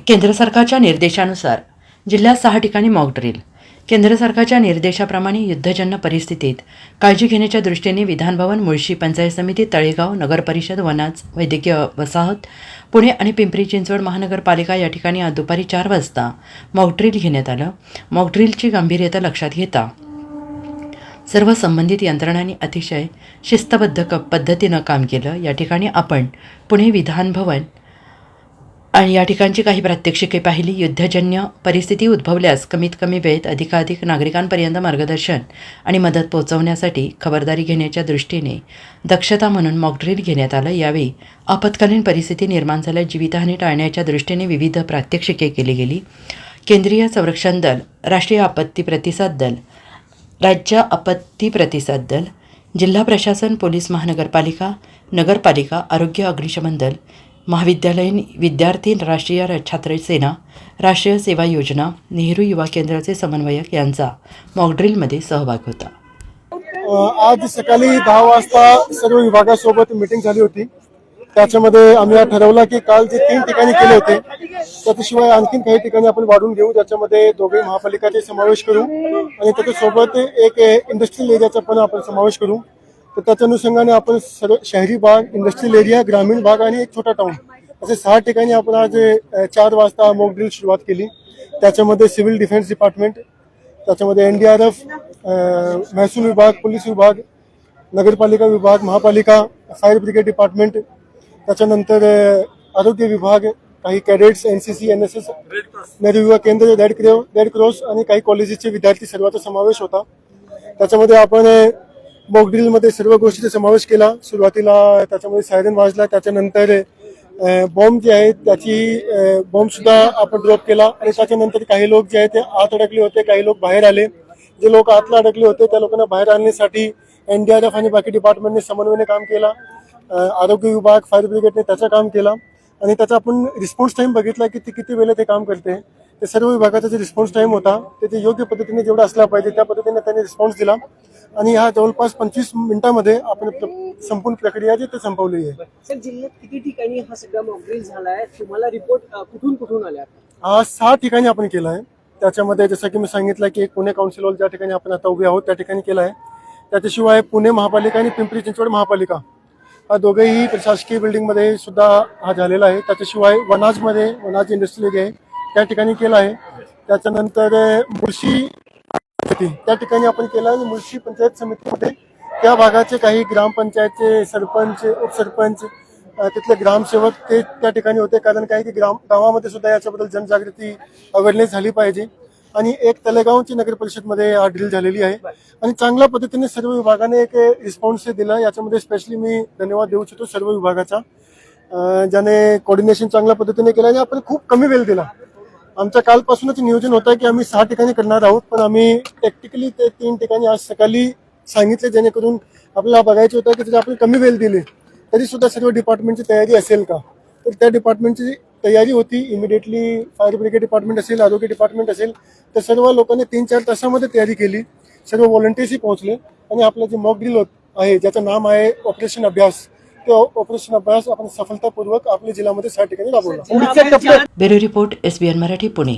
केंद्र सरकारच्या निर्देशानुसार जिल्ह्यात 6 ठिकाणी मॉक ड्रिल. केंद्र सरकारच्या निर्देशाप्रमाणे युद्धजन्य परिस्थितीत काळजी घेण्याच्या दृष्टीने विधानभवन, मुळशी, पंचायत समिती, तळेगाव, नगरपरिषद, वनाज, वैद्यकीय वसाहत, पुणे आणि पिंपरी चिंचवड महानगरपालिका या ठिकाणी आज दुपारी 4 वाजता मॉक ड्रिल घेण्यात आलं. मॉक ड्रिलची गांभीर्यता लक्षात घेता सर्व संबंधित यंत्रणांनी अतिशय शिस्तबद्ध पद्धतीनं काम केलं. या ठिकाणी आपण पुणे विधानभवन आणि या ठिकाणची काही प्रात्यक्षिके पाहिली. युद्धजन्य परिस्थिती उद्भवल्यास कमीत कमी वेळेत अधिकाधिक नागरिकांपर्यंत मार्गदर्शन आणि मदत पोहोचवण्यासाठी खबरदारी घेण्याच्या दृष्टीने दक्षता म्हणून मॉक ड्रिल घेण्यात आलं. यावेळी आपत्कालीन परिस्थिती निर्माण झाल्यास जीवितहानी टाळण्याच्या दृष्टीने विविध प्रात्यक्षिके केली गेली. केंद्रीय संरक्षण दल, राष्ट्रीय आपत्ती प्रतिसाद दल, राज्य आपत्ती प्रतिसाद दल, जिल्हा प्रशासन, पोलीस महानगरपालिका, नगरपालिका, आरोग्य, अग्निशमन दल, महाविद्यालयीन विद्यार्थी, राष्ट्रीय छात्र सेना, राष्ट्रीय सेवा योजना, नेहरू युवा केंद्राचे समन्वयक यांचा मॉकड्रिलमध्ये सहभाग होता. आज सकाळी 10 वाजता सर्व विभागासोबत मीटिंग झाली होती. त्याच्यामध्ये आम्ही ठरवलं की काल जे 3 ठिकाणी केले होते त्याच्याशिवाय आणखीन काही ठिकाणी आपण वाढून घेऊ. त्याच्यामध्ये दोघे महापालिकाचे समावेश करू आणि त्याच्यासोबत एक इंडस्ट्रियल एरियाचा पण आपण समावेश करू. तर त्याच्या अनुषंगाने आपण सर्व शहरी भाग, इंडस्ट्रियल एरिया, ग्रामीण भाग आणि एक छोटा टाउन असे 6 ठिकाणी आपण आज 4 वाजता मॉक ड्रिल सुरुवात केली. त्याच्यामध्ये सिव्हिल डिफेन्स डिपार्टमेंट, त्याच्यामध्ये NDRF, महसूल विभाग, पोलीस विभाग, नगरपालिका विभाग, महापालिका, फायर ब्रिगेड डिपार्टमेंट, त्याच्यानंतर आरोग्य विभाग, काही कॅडेट्स, NCC, NSS, नेहरू युवा केंद्र, रेड क्रॉस आणि काही कॉलेजेसचे विद्यार्थी सर्वांचा समावेश होता. त्याच्यामध्ये आपण मॉक ड्रिलमध्ये सर्व गोष्टीचा समावेश केला. सुरुवातीला त्याच्यामध्ये सायरन वाजला, त्याच्यानंतर बॉम्ब जे आहेत त्याची बॉम्ब सुद्धा आपण ड्रॉप केला आणि त्याच्यानंतर काही लोक जे आहेत ते आत अडकले होते, काही लोक बाहेर आले. जे लोक आतला अडकले होते त्या लोकांना बाहेर आणण्यासाठी NDRF आणि बाकी डिपार्टमेंटने समन्वयाने काम केला. आरोग्य विभाग, फायर ब्रिगेडने त्याचं काम केलं आणि त्याचा आपण रिस्पॉन्स टाइम बघितला की ते किती वेळेत ते काम करते. ते सर्व विभागाचा जे रिस्पॉन्स टाइम होता ते योग्य पद्धतीने जेवढा असला पाहिजे त्या पद्धतीने त्यांनी रिस्पॉन्स दिला आणि ह्या जवळपास 25 मिनिटांमध्ये आपण संपूर्ण प्रक्रिया जी ते संपवली आहे. सर, जिल्ह्यात किती ठिकाणी हा सगळा मॉकड्रिल झालाय? तुम्हाला रिपोर्ट कुठून आल्या? आज 6 ठिकाणी आपण केला आहे. त्याच्यामध्ये जसं की मी सांगितलं की एक पुणे काउन्सिल हॉल ज्या ठिकाणी आपण आता उभे आहोत त्या ठिकाणी केला आहे. त्याच्याशिवाय पुणे महापालिका आणि पिंपरी चिंचवड महापालिका हा दोघेही प्रशासकीय बिल्डिंगमध्ये सुद्धा हा झालेला आहे. त्याच्याशिवाय वनाज इंडस्ट्रियल एरिया आहे त्या ठिकाणी केला आहे. त्याच्यानंतर मुळशी त्या ठिकाणी आपण केला आणि मुळशी पंचायत समितीमध्ये त्या भागाचे काही ग्रामपंचायतचे सरपंच, उपसरपंच, तिथले ग्रामसेवक ते त्या ठिकाणी होते. कारण काय की गावामध्ये सुद्धा याच्याबद्दल जनजागृती अवेअरनेस झाली पाहिजे. आणि एक तळेगावची नगर परिषदमध्ये हा ड्रिल झालेली आहे आणि चांगल्या पद्धतीने सर्व विभागाने एक रिस्पॉन्स दिला. याच्यामध्ये स्पेशली मी धन्यवाद देऊ इच्छितो सर्व विभागाचा, ज्याने कोऑर्डिनेशन चांगल्या पद्धतीने केलं आणि आपण खूप कमी वेळ दिला. आमच्या कालपासूनच नियोजन होतं की आम्ही 6 ठिकाणी करणार आहोत, पण आम्ही टेक्निकली ते 3 ठिकाणी आज सकाळी सांगितले, जेणेकरून आपल्याला बघायचं होतं की जर आपण कमी वेळ दिले तरी सुद्धा सर्व डिपार्टमेंटची तयारी असेल का. तर त्या डिपार्टमेंटची तयारी होती. इमिडिएटली फायर ब्रिगेड डिपार्टमेंट असेल, आरोग्य डिपार्टमेंट असेल, तर सर्व लोकांनी 3-4 तासामध्ये तयारी केली. सर्व व्हॉलंटियर्सही पोहोचले आणि आपलं जे मॉक ड्रिल आहे ज्याचं नाम आहे ऑपरेशन अभ्यास, ते ऑपरेशन अभ्यास आपण सफलतापूर्वक आपल्या जिल्ह्यामध्ये 6 ठिकाणी राबवला. Bureau report, SBN Marathi, Pune.